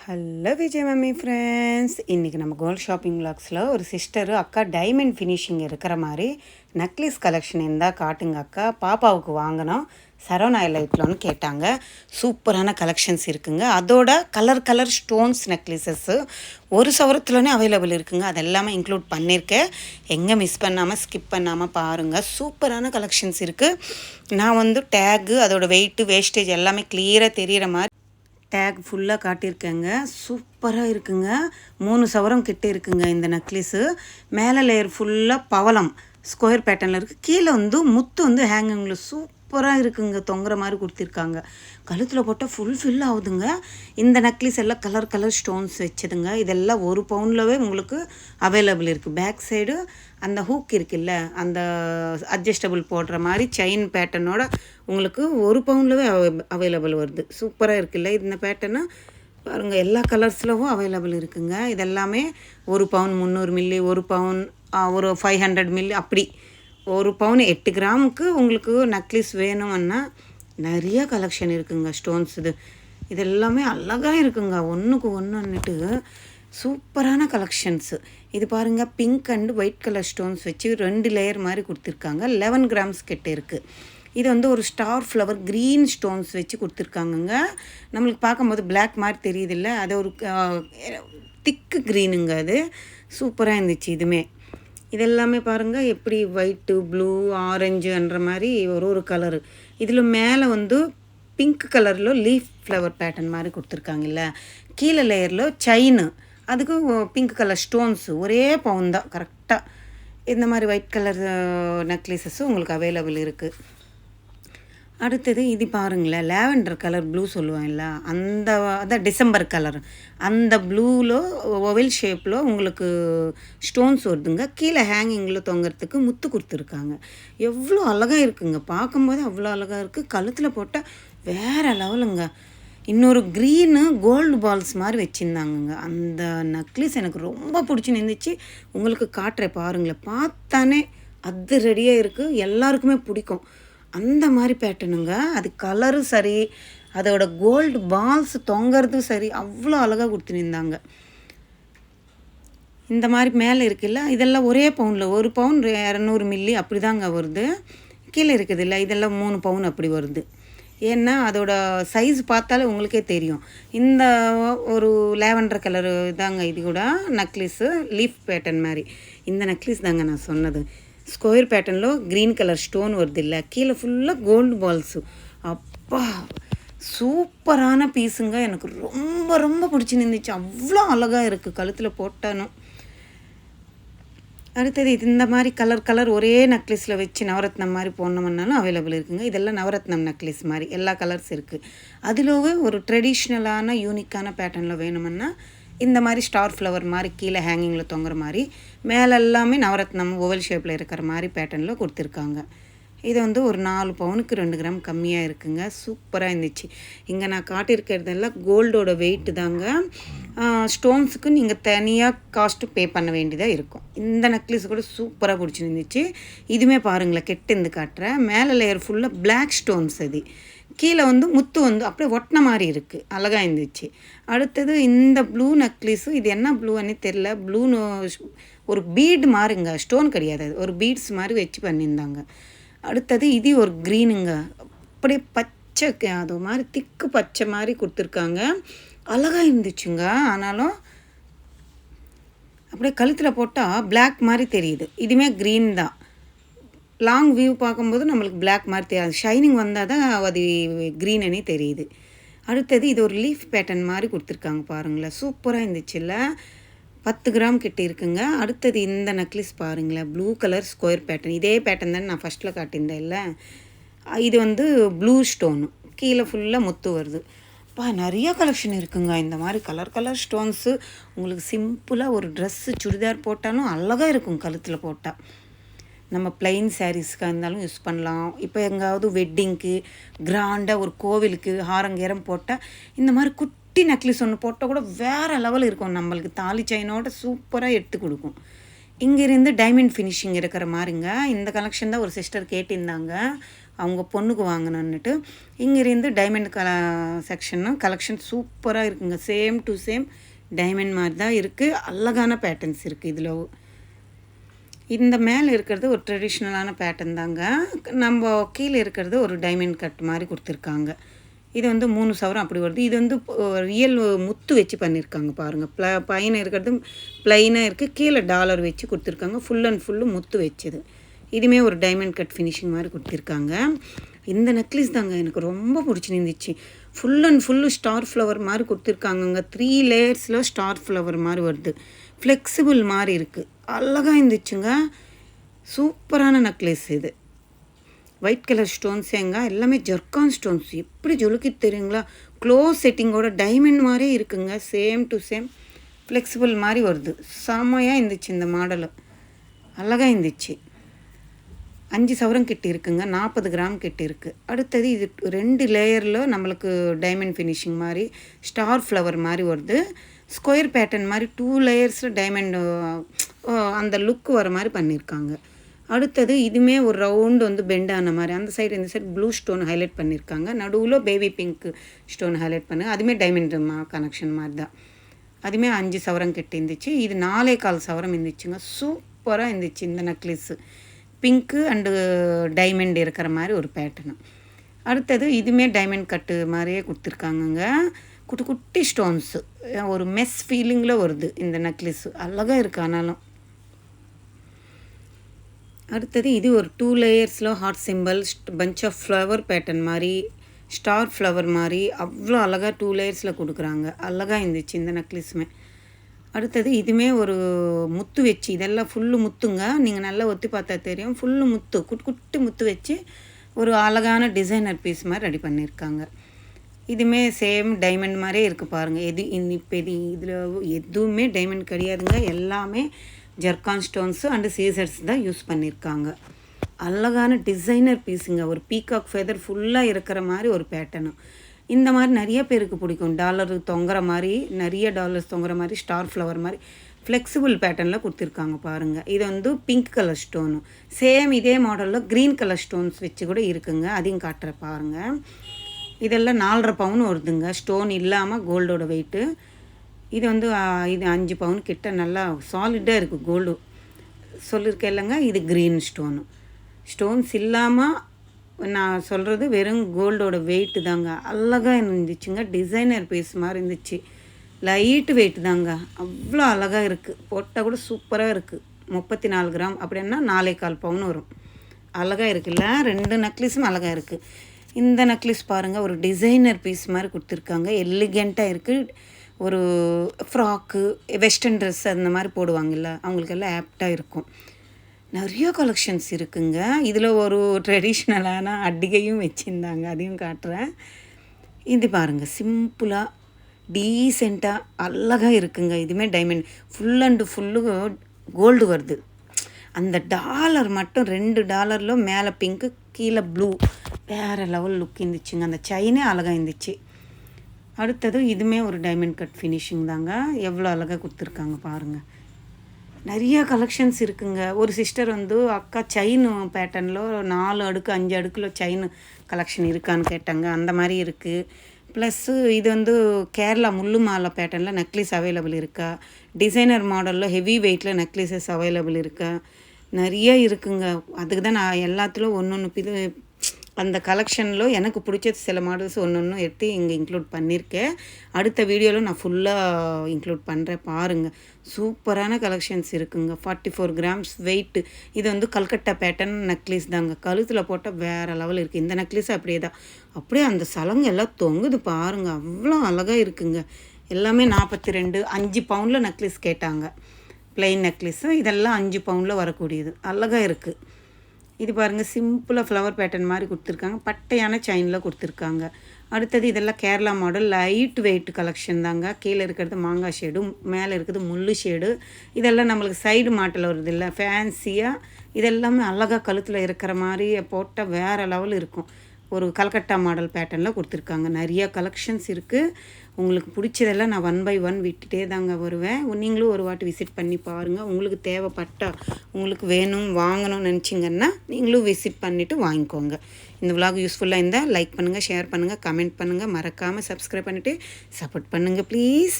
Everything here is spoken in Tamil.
ஹலோ விஜய் மம்மி ஃப்ரெண்ட்ஸ், இன்றைக்கி நம்ம கோல்ட் ஷாப்பிங் விளாக்ஸில் ஒரு சிஸ்டரு அக்கா டைமண்ட் ஃபினிஷிங் இருக்கிற மாதிரி நெக்லஸ் கலெக்ஷன் இருந்தால் காட்டுங்க அக்கா, பாப்பாவுக்கு வாங்கினோம் சரவணா லைட்லன்னு கேட்டாங்க. சூப்பரான கலெக்ஷன்ஸ் இருக்குங்க. அதோட கலர் ஸ்டோன்ஸ் நெக்லஸஸ்ஸு ஒரு சவரத்துலனே அவைலபிள் இருக்குங்க. அது எல்லாமே இன்க்ளூட் பண்ணியிருக்கேன். எங்கே மிஸ் பண்ணாமல் ஸ்கிப் பண்ணாமல் பாருங்கள். சூப்பரான கலெக்ஷன்ஸ் இருக்குது. நான் வந்து டேகு, அதோட வெயிட்டு, வேஸ்டேஜ் எல்லாமே கிளியராக தெரிகிற மாதிரி டேக் ஃபுல்லாக காட்டியிருக்கேங்க. சூப்பராக இருக்குங்க. 3 சவரம் கிட்ட இருக்குங்க இந்த நெக்லஸு. மேலே லேயர் ஃபுல்லாக பவளம் ஸ்கொயர் பேட்டர்னில் இருக்குது. கீழே வந்து முத்து வந்து ஹேங்கிங்கில் சூப்பராக இருக்குங்க. தொங்குற மாதிரி கொடுத்துருக்காங்க. கழுத்தில் போட்டால் ஃபில் ஆகுதுங்க. இந்த நெக்லஸ் எல்லாம் கலர் ஸ்டோன்ஸ் வச்சதுங்க. இதெல்லாம் 1 பவுன்லவே உங்களுக்கு அவைலபிள் இருக்குது. பேக் சைடு அந்த ஹூக் இருக்குல்ல, அந்த அட்ஜஸ்டபிள் போடுற மாதிரி செயின் பேட்டர்னோட உங்களுக்கு 1 பவுன்லவே அவைலபிள் வருது. சூப்பராக இருக்குல்ல இந்த பேட்டர்னு பாருங்கள். எல்லா கலர்ஸ்லவும் அவைலபிள் இருக்குங்க. இதெல்லாமே 1 பவுன் 300 மில்லி, 1 பவுன் ஒரு 500 மில்லி, அப்படி 1 பவுன் 8 கிராமுக்கு உங்களுக்கு நெக்லஸ் வேணும்னா நிறைய கலெக்ஷன் இருக்குங்க. ஸ்டோன்ஸ் இது எல்லாமே அழகாக இருக்குங்க. ஒன்றுக்கு ஒன்றுன்னுட்டு சூப்பரான கலெக்ஷன்ஸு. இது பாருங்கள், pink and white colour stones வச்சு 2 லேயர் மாதிரி கொடுத்துருக்காங்க. 11 கிராம்ஸ் கிட்ட இருக்குது. இது வந்து ஒரு ஸ்டார் ஃப்ளவர் க்ரீன் ஸ்டோன்ஸ் வச்சு கொடுத்துருக்காங்கங்க. நம்மளுக்கு பார்க்கும்போது பிளாக் மாதிரி தெரியுதில்ல, அது ஒரு திக்கு க்ரீனுங்க. அது சூப்பராக இருந்துச்சு. இதெல்லாமே பாருங்கள் எப்படி ஒயிட்டு, ப்ளூ, ஆரஞ்சுன்ற மாதிரி ஒரு கலரு. இதில் மேலே வந்து பிங்க் கலரில் லீஃப் ஃப்ளவர் பேட்டர்ன் மாதிரி கொடுத்துருக்காங்கல்ல. கீழே லேயரில் செயின், அதுக்கு பிங்க் கலர் ஸ்டோன்ஸு ஒரே பவுன் தான் கரெக்டாக. இந்த மாதிரி ஒயிட் கலர் நெக்லஸஸும் உங்களுக்கு அவைலபிள் இருக்குது. அடுத்தது இது பாருங்களேன், லேவெண்டர் கலர் ப்ளூ சொல்லுவாங்கல்ல, அதான் டிசம்பர் கலர், அந்த ப்ளூவில் ஒவல் ஷேப்பில் உங்களுக்கு ஸ்டோன்ஸ் வருதுங்க. கீழே ஹேங்கிங்கில் தொங்குறதுக்கு முத்து கொடுத்துருக்காங்க. எவ்வளோ அழகாக இருக்குங்க. பார்க்கும்போது அவ்வளோ அழகாக இருக்குது. கழுத்தில் போட்டால் வேறு லெவலுங்க. இன்னொரு க்ரீனு கோல்டு பால்ஸ் மாதிரி வச்சுருந்தாங்கங்க. அந்த நெக்லஸ் எனக்கு ரொம்ப பிடிச்சி நின்றுச்சு. உங்களுக்கு காட்டுறேன் பாருங்களேன். பார்த்தானே அது ரெடியாக இருக்குது, எல்லாருக்குமே பிடிக்கும் அந்த மாதிரி பேட்டர்னுங்க. அது கலரும் சரி, அதோட கோல்டு பால்ஸ் தொங்கிறதும் சரி, அவ்வளோ அழகாக கொடுத்துருந்தாங்க. இந்த மாதிரி மேலே இருக்குல்ல, இதெல்லாம் ஒரே பவுனில் 1 பவுன் 200 மில்லி அப்படி தாங்க வருது. கீழே இருக்குது இல்லை, இதெல்லாம் 3 பவுன் அப்படி வருது. ஏன்னா அதோட சைஸ் பார்த்தாலே உங்களுக்கே தெரியும். இந்த ஒரு லேவெண்டர் கலரு தாங்க இது கூட நெக்லஸு, லீஃப் பேட்டர்ன் மாதிரி. இந்த நெக்லஸ் தாங்க நான் சொன்னது. ஸ்கொயர் பேட்டர்னில் க்ரீன் கலர் ஸ்டோன் வருது இல்லை, கீழே ஃபுல்லாக கோல்டு பால்ஸு. அப்பா சூப்பரான பீஸுங்க. எனக்கு ரொம்ப பிடிச்சி நின்றுச்சு. அவ்வளோ அழகாக இருக்குது கழுத்தில் போட்டாலும். அடுத்தது இந்த மாதிரி கலர் ஒரே நெக்லஸில் வச்சு நவரத்னம் மாதிரி போடணும்னாலும் அவைலபிள் இருக்குங்க. இதெல்லாம் நவரத்னம் நெக்லஸ் மாதிரி எல்லா கலர்ஸ் இருக்குது. அதிலவே ஒரு ட்ரெடிஷ்னலான யூனிக்கான பேட்டர்னில் வேணுமுன்னா இந்த மாதிரி ஸ்டார் ஃப்ளவர் மாதிரி கீழே ஹேங்கிங்கில் தொங்குற மாதிரி, மேலே எல்லாமே நவரத்னம் ஓவல் ஷேப்பில் இருக்கிற மாதிரி பேட்டர்னில் கொடுத்துருக்காங்க. இது வந்து ஒரு 4 பவுனுக்கு 2 கிராம் கம்மியாக இருக்குங்க. சூப்பராக இருந்துச்சு. இங்கே நான் காட்டியிருக்கிறதெல்லாம் கோல்டோட வெயிட்டு தாங்க. ஸ்டோன்ஸுக்கு நீங்கள் தனியாக காஸ்ட்டு பே பண்ண வேண்டியதாக இருக்கும். இந்த நெக்லஸ் கூட சூப்பராக பிடிச்சிருந்துச்சு. இதுவுமே பாருங்களேன், கெட்டு காட்டுறேன். மேலே லேயர் ஃபுல்லாக பிளாக் ஸ்டோன்ஸ். அது கீழே வந்து முத்து வந்து அப்படியே ஒட்டின மாதிரி இருக்குது. அழகாக இருந்துச்சு. அடுத்தது இந்த ப்ளூ நெக்லஸு, இது என்ன ப்ளூன்னு தெரில. ப்ளூன்னு ஒரு பீடு மாதிரிங்க, ஸ்டோன் கிடையாது, அது ஒரு பீட்ஸ் மாதிரி வச்சு பண்ணியிருந்தாங்க. அடுத்தது இது ஒரு க்ரீனுங்க. அப்படியே பச்சை, அது மாதிரி திக்கு பச்சை மாதிரி கொடுத்துருக்காங்க. அழகாக இருந்துச்சுங்க. ஆனாலும் அப்படியே கழுத்தில் போட்டால் பிளாக் மாதிரி தெரியுது. இதுவுமே க்ரீன் தான். லாங் வியூ பார்க்கும்போது நம்மளுக்கு பிளாக் மாதிரி தெரியாது. ஷைனிங் வந்தால் தான் அது க்ரீனே தெரியுது. அடுத்தது இது ஒரு லீஃப் பேட்டர்ன் மாதிரி கொடுத்துருக்காங்க பாருங்களேன். சூப்பராக இருந்துச்சுல்ல. 10 கிராம் கிட்ட இருக்குங்க. அடுத்தது இந்த நெக்லஸ் பாருங்களேன், ப்ளூ கலர் ஸ்கொயர் பேட்டர்ன். இதே பேட்டர்ன் தான் நான் ஃபஸ்ட்டில் காட்டியிருந்தேன் இல்லை. இது வந்து ப்ளூ ஸ்டோனு, கீழே ஃபுல்லாக முத்து வருது. நிறைய கலெக்ஷன் இருக்குங்க. இந்த மாதிரி கலர் ஸ்டோன்ஸு உங்களுக்கு சிம்பிளாக ஒரு ட்ரெஸ்ஸு சுடிதார் போட்டாலும் அழகாக இருக்கும் கழுத்தில் போட்டால். நம்ம பிளெயின் சாரீஸ்க்காக இருந்தாலும் யூஸ் பண்ணலாம். இப்போ எங்காவது வெட்டிங்க்கு, கிராண்டாக ஒரு கோவிலுக்கு ஹாரங்கேரம் போட்டால் இந்த மாதிரி குட்டி நெக்லஸ் ஒன்று போட்டால் கூட வேறு லெவல் இருக்கும். நம்மளுக்கு தாலி செயினோட சூப்பராக எடுத்து கொடுக்கும். இங்கேருந்து டைமண்ட் ஃபினிஷிங் இருக்கிற மாதிரிங்க. இந்த கலெக்ஷன் தான் ஒரு சிஸ்டர் கேட்டிருந்தாங்க. அவங்க பொண்ணுக்கு வாங்கினோன்னுட்டு. இங்கேருந்து டைமண்ட் செக்ஷனும் கலெக்ஷன் சூப்பராக இருக்குங்க. சேம் டு சேம் டைமண்ட் மாதிரி தான் இருக்குது. அழகான பேட்டர்ன்ஸ் இருக்குது இதில். இந்த மேலே இருக்கிறது ஒரு ட்ரெடிஷ்னலான பேட்டர்ன் தாங்க. நம்ம கீழே இருக்கிறது ஒரு டைமண்ட் கட் மாதிரி கொடுத்துருக்காங்க. இது வந்து 3 சவரம் அப்படி வருது. இது வந்து ரியல் முத்து வச்சு பண்ணியிருக்காங்க பாருங்கள். பையனை இருக்கிறது ப்ளைனாக இருக்குது, கீழே டாலர் வச்சு கொடுத்துருக்காங்க. ஃபுல் அண்ட் ஃபுல்லு முத்து வச்சது. இதுவுமே ஒரு டைமண்ட் கட் ஃபினிஷிங் மாதிரி கொடுத்துருக்காங்க. இந்த நெக்லஸ் தாங்க எனக்கு ரொம்ப பிடிச்சிருந்துச்சு. Full and full star flower மாதிரி கொடுத்துருக்காங்கங்க. 3 லேயர்ஸில் ஸ்டார் ஃப்ளவர் மாதிரி வருது. ஃப்ளெக்சிபிள் மாதிரி இருக்குது. அழகாக இருந்துச்சுங்க. சூப்பரான நெக்லஸ் இது. ஒயிட் கலர் ஸ்டோன்ஸ் எல்லாமே ஜர்கான் ஸ்டோன்ஸ். எப்படி ஜொலுக்கி தெரியுங்களா? க்ளோஸ் செட்டிங்கோட டைமண்ட் மாதிரியே இருக்குங்க. சேம் டு சேம் ஃப்ளெக்சிபிள் மாதிரி வருது. செம்மையாக இருந்துச்சு இந்த மாடலு. அழகாக இருந்துச்சு. 5 சவரம் கிட்ட இருக்குங்க. 40 கிராம் கிட்ட இருக்குது. அடுத்தது இது 2 லேயரில் நம்மளுக்கு டைமண்ட் ஃபினிஷிங் மாதிரி ஸ்டார் ஃப்ளவர் மாதிரி வருது. ஸ்கொயர் பேட்டர்ன் மாதிரி 2 லேயர்ஸில் டைமண்ட் அந்த லுக்கு வர மாதிரி பண்ணியிருக்காங்க. அடுத்தது இதுவுமே ஒரு ரவுண்டு வந்து பெண்ட் ஆன மாதிரி, அந்த சைடு இந்த சைடு ப்ளூ ஸ்டோன் ஹைலைட் பண்ணியிருக்காங்க. நடுவில் பேபி பிங்க் ஸ்டோன் ஹைலைட் பண்ணு. அதுவுமே டைமண்ட் கனெக்ஷன் மாதிரி தான். அதுவுமே 5 சவரம் கிட்ட இருந்துச்சு. இது 4.25 சவரம் இருந்துச்சுங்க. சூப்பராக இருந்துச்சு இந்த நெக்லஸ்ஸு. பிங்க்கு அண்டு டைமண்ட் இருக்கிற மாதிரி ஒரு பேட்டர்னு. அடுத்தது இதுவுமே டைமண்ட் கட்டு மாதிரியே கொடுத்துருக்காங்கங்க. குட்டி குட்டி ஸ்டோன்ஸு. ஒரு மெஸ் ஃபீலிங்கில் வருது இந்த நெக்லஸ்ஸு. அழகாக இருக்குது. ஆனாலும் அடுத்தது இது ஒரு 2 லேயர்ஸில் heart simple punch of flower pattern மாதிரி ஸ்டார் ஃப்ளவர் மாதிரி அவ்வளோ அழகாக 2 லேயர்ஸில் கொடுக்குறாங்க. அழகாக இருந்துச்சு இந்த நெக்லஸுமே. அடுத்தது இதுவுமே ஒரு முத்து வச்சு, இதெல்லாம் ஃபுல்லு முத்துங்க. நீங்கள் நல்லா ஒத்தி பார்த்தா தெரியும். ஃபுல்லு முத்து, குட்டி குட்டி முத்து வச்சு ஒரு அழகான டிசைனர் பீஸ் மாதிரி ரெடி பண்ணியிருக்காங்க. இதுவுமே சேம் டைமண்ட் மாதிரியே இருக்குது பாருங்கள். இப்போ இதில் எதுவுமே டைமண்ட் கிடையாதுங்க. எல்லாமே ஜர்கான் ஸ்டோன்ஸு அண்டு சீசர்ஸ் தான் யூஸ் பண்ணியிருக்காங்க. அழகான டிசைனர் பீஸுங்க. ஒரு பீகாக் ஃபெதர் ஃபுல்லாக இருக்கிற மாதிரி ஒரு பேட்டர்னு. இந்த மாதிரி நிறைய பேருக்கு பிடிக்கும். டாலர் தொங்குற மாதிரி, நிறைய டாலர்ஸ் தொங்குற மாதிரி ஸ்டார் ஃப்ளவர் மாதிரி ஃப்ளெக்சிபிள் பேட்டர்னில் கொடுத்துருக்காங்க பாருங்கள். இது வந்து பிங்க் கலர் ஸ்டோனு. சேம் இதே மாடலில் க்ரீன் கலர் ஸ்டோன்ஸ் வச்சு கூட இருக்குங்க. அதையும் காட்டுற பாருங்கள். இதெல்லாம் 4.5 பவுன் வருதுங்க. ஸ்டோன் இல்லாமல் கோல்டோட வெயிட்டு. இது வந்து இது 5 பவுன் கிட்ட நல்லா சாலிடாக இருக்குது கோல்டு. சொல்லியிருக்கேன் இல்லைங்க. இது க்ரீன் ஸ்டோனு. ஸ்டோன்ஸ் இல்லாமல் நான் சொல்கிறது வெறும் கோல்டோட வெயிட்டு தாங்க. அழகாக இருந்துச்சுங்க. டிசைனர் பீஸ் மாதிரி இருந்துச்சு. லைட்டு வெயிட் தாங்க. அவ்வளோ அழகாக இருக்குது. போட்டால் கூட சூப்பராக இருக்குது. 34 கிராம் அப்படின்னா 4.25 பவுன் வரும். அழகாக இருக்குல்ல. 2 நெக்லஸும் அழகாக இருக்குது. இந்த நெக்லஸ் பாருங்கள். ஒரு டிசைனர் பீஸ் மாதிரி கொடுத்துருக்காங்க. எலிகெண்ட்டாக இருக்குது. ஒரு ஃப்ராக்கு, வெஸ்டர்ன் ட்ரெஸ் அந்த மாதிரி போடுவாங்கல்ல, அவங்களுக்கெல்லாம் ஆப்டாக இருக்கும். நிறைய கலெக்ஷன்ஸ் இருக்குங்க. இதில் ஒரு ட்ரெடிஷ்னலான அட்டிகையும் வச்சுருந்தாங்க. அதையும் காட்டுறேன். இது பாருங்கள். சிம்பிளாக டீசெண்டாக அழகாக இருக்குங்க. இதுவுமே diamond full and full gold வருது. அந்த டாலர் மட்டும் 2 டாலரில் மேலே பிங்க்கு கீழே ப்ளூ வேறு லெவல் லுக் இருந்துச்சுங்க. அந்த செயினே அழகாக இருந்துச்சு. அடுத்தது இதுவுமே ஒரு டைமண்ட் கட் ஃபினிஷிங் தாங்க. எவ்வளோ அழகாக கொடுத்துருக்காங்க பாருங்கள். நிறையா கலெக்ஷன்ஸ் இருக்குங்க. ஒரு சிஸ்டர் வந்து அக்கா செயின் பேட்டர்னில் 4 அடுக்கு 5 அடுக்கில் செயின் கலெக்ஷன் இருக்கான்னு கேட்டாங்க. அந்த மாதிரி இருக்குது. ப்ளஸ்ஸு இது வந்து கேரளா முள்ளு மாலை பேட்டர்னில் நெக்லஸ் அவைலபிள் இருக்கா, டிசைனர் மாடலில் ஹெவி வெயிட்டில் நெக்லஸஸ் அவைலபிள் இருக்கா, நிறைய இருக்குங்க. அதுக்கு தான் நான் எல்லாத்துலேயும் ஒன்று அந்த கலெக்ஷனில் எனக்கு பிடிச்ச சில மாடல்ஸ் ஒன்று எடுத்து இங்கே இன்க்ளூட் பண்ணியிருக்கேன். அடுத்த வீடியோவில் நான் ஃபுல்லாக இன்க்ளூட் பண்ணுறேன். பாருங்கள். சூப்பரான கலெக்ஷன்ஸ் இருக்குங்க. 44 கிராம்ஸ் வெயிட்டு. இது வந்து கல்கட்டா பேட்டர்ன் நெக்லஸ் தாங்க. கழுத்தில் போட்டால் வேறு லெவல் இருக்குது. இந்த நெக்லஸ் அப்படியே தான். அப்படியே அந்த சலங்கு எல்லாம் தொங்குது பாருங்கள். அவ்வளோ அழகாக இருக்குங்க. எல்லாமே 42 5 பவுனில் நெக்லஸ் கேட்டாங்க. ப்ளைன் நெக்லஸ்ஸு இதெல்லாம் 5 பவுனில் வரக்கூடியது. அழகாக இருக்குது. இது பாருங்கள். சிம்பிளாக ஃப்ளவர் பேட்டர்ன் மாதிரி கொடுத்துருக்காங்க. பட்டையான செயினில் கொடுத்துருக்காங்க. அடுத்தது இதெல்லாம் Kerala model light weight collection தாங்க. கீழே இருக்கிறது மாங்காய் ஷேடு, மேலே இருக்கிறது முள்ளு ஷேடு. இதெல்லாம் நம்மளுக்கு சைடு மாட்டில் வருது இல்லை, ஃபேன்சியாக. இதெல்லாமே அழகாக கழுத்தில் இருக்கிற மாதிரி போட்டால் வேறு லெவல் இருக்கும். ஒரு கல்கட்டா மாடல் பேட்டர்னில் கொடுத்துருக்காங்க. நிறைய கலெக்ஷன்ஸ் இருக்குது. உங்களுக்கு பிடிச்சதெல்லாம் நான் 1 பை 1 விட்டுட்டே தாங்க வருவேன். நீங்களும் ஒரு வாட்டி விசிட் பண்ணி பாருங்கள். உங்களுக்கு தேவைப்பட்டா உங்களுக்கு வேணும் வாங்கணும்னு நினச்சிங்கன்னா நீங்களும் விசிட் பண்ணிவிட்டு வாங்கிக்கோங்க. இந்த விலாக் யூஸ்ஃபுல்லாக இருந்தால் லைக் பண்ணுங்கள், ஷேர் பண்ணுங்கள், கமெண்ட் பண்ணுங்கள். மறக்காமல் சப்ஸ்கிரைப் பண்ணிவிட்டு சப்போர்ட் பண்ணுங்கள் ப்ளீஸ்.